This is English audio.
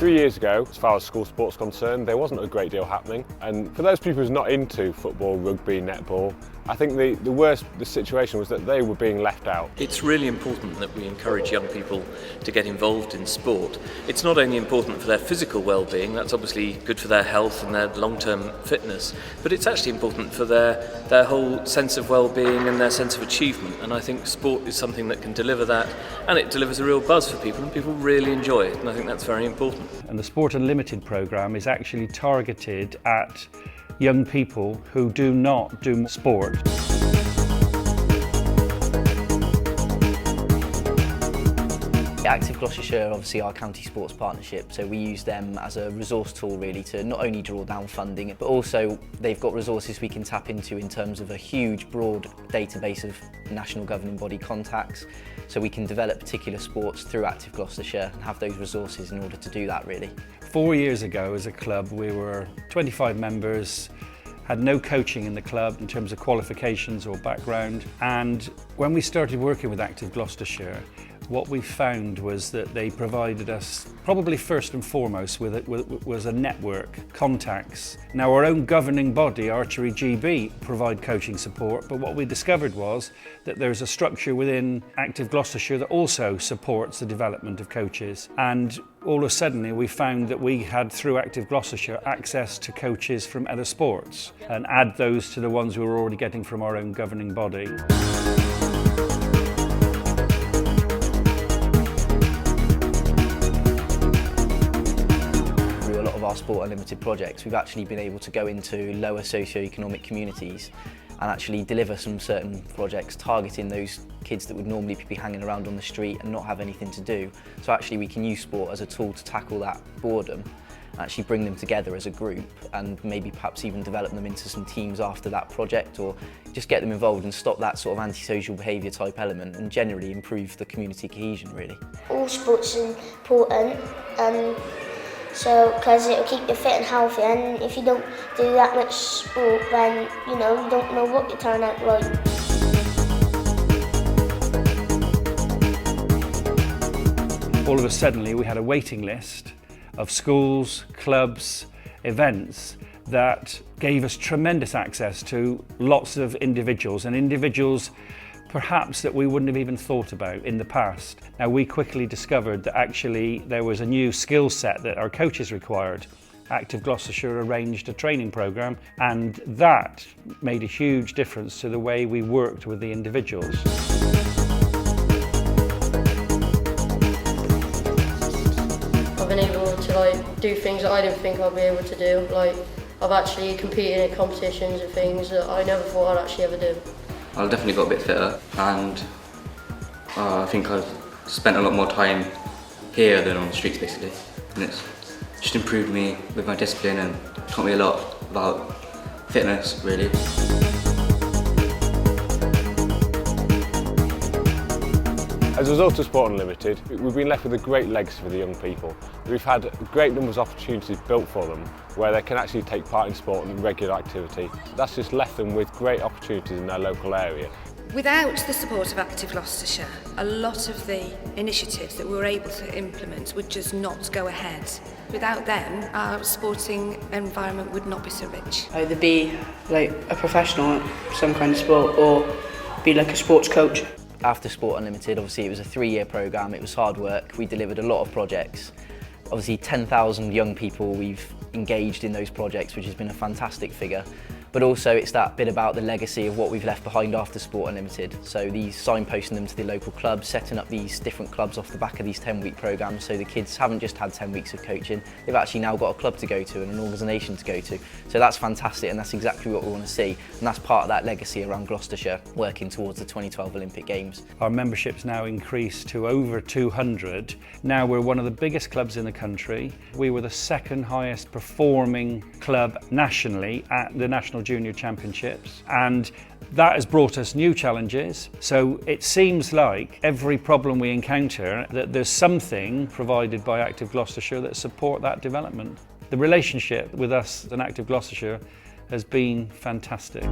3 years ago, as far as school sports concerned, there wasn't a great deal happening. And for those people who's not into football, rugby, netball, I think the worst situation was that they were being left out. It's really important that we encourage young people to get involved in sport. It's not only important for their physical well-being, that's obviously good for their health and their long-term fitness, but it's actually important for their whole sense of well-being and their sense of achievement. And I think sport is something that can deliver that, and it delivers a real buzz for people, and people really enjoy it, and I think that's very important. And the Sport Unlimited programme is actually targeted at young people who do not do sport. Active Gloucestershire are obviously our county sports partnership, so we use them as a resource tool really to not only draw down funding, but also they've got resources we can tap into in terms of a huge broad database of national governing body contacts, so we can develop particular sports through Active Gloucestershire and have those resources in order to do that really. 4 years ago as a club we were 25 members, had no coaching in the club in terms of qualifications or background, and when we started working with Active Gloucestershire, what we found was that they provided us, probably first and foremost, was a network, contacts. Now our own governing body, Archery GB, provide coaching support, but what we discovered was that there's a structure within Active Gloucestershire that also supports the development of coaches. And all of a sudden we found that we had, through Active Gloucestershire, access to coaches from other sports and add those to the ones we were already getting from our own governing body. Our Sport Unlimited projects, we've actually been able to go into lower socio-economic communities and actually deliver some certain projects targeting those kids that would normally be hanging around on the street and not have anything to do. So actually we can use sport as a tool to tackle that boredom, actually bring them together as a group and maybe perhaps even develop them into some teams after that project, or just get them involved and stop that sort of antisocial behaviour type element and generally improve the community cohesion really. All sports are important. Because it'll keep you fit and healthy, and if you don't do that much sport, then you don't know what you turn out like. All of a sudden we had a waiting list of schools, clubs, events that gave us tremendous access to lots of individuals, and individuals perhaps that we wouldn't have even thought about in the past. Now we quickly discovered that actually there was a new skill set that our coaches required. Active Gloucestershire arranged a training programme, and that made a huge difference to the way we worked with the individuals. I've been able to do things that I didn't think I'd be able to do. I've actually competed in competitions and things that I never thought I'd actually ever do. I've definitely got a bit fitter, and I think I've spent a lot more time here than on the streets basically, and it's just improved me with my discipline and taught me a lot about fitness really. As a result of Sport Unlimited, we've been left with a great legacy for the young people. We've had great numbers of opportunities built for them where they can actually take part in sport and regular activity. That's just left them with great opportunities in their local area. Without the support of Active Gloucestershire, a lot of the initiatives that we were able to implement would just not go ahead. Without them, our sporting environment would not be so rich. Either be a professional at some kind of sport or be like a sports coach. After Sport Unlimited, obviously it was a 3-year programme, it was hard work, we delivered a lot of projects. Obviously 10,000 young people we've engaged in those projects, which has been a fantastic figure. But also it's that bit about the legacy of what we've left behind after Sport Unlimited. So these signposting them to the local clubs, setting up these different clubs off the back of these 10-week programmes, so the kids haven't just had 10 weeks of coaching, they've actually now got a club to go to and an organisation to go to. So that's fantastic, and that's exactly what we want to see, and that's part of that legacy around Gloucestershire, working towards the 2012 Olympic Games. Our membership's now increased to over 200. Now we're one of the biggest clubs in the country. We were the second highest performing club nationally at the National Junior Championships, and that has brought us new challenges. So it seems like every problem we encounter, that there's something provided by Active Gloucestershire that support that development. The relationship with us and Active Gloucestershire has been fantastic.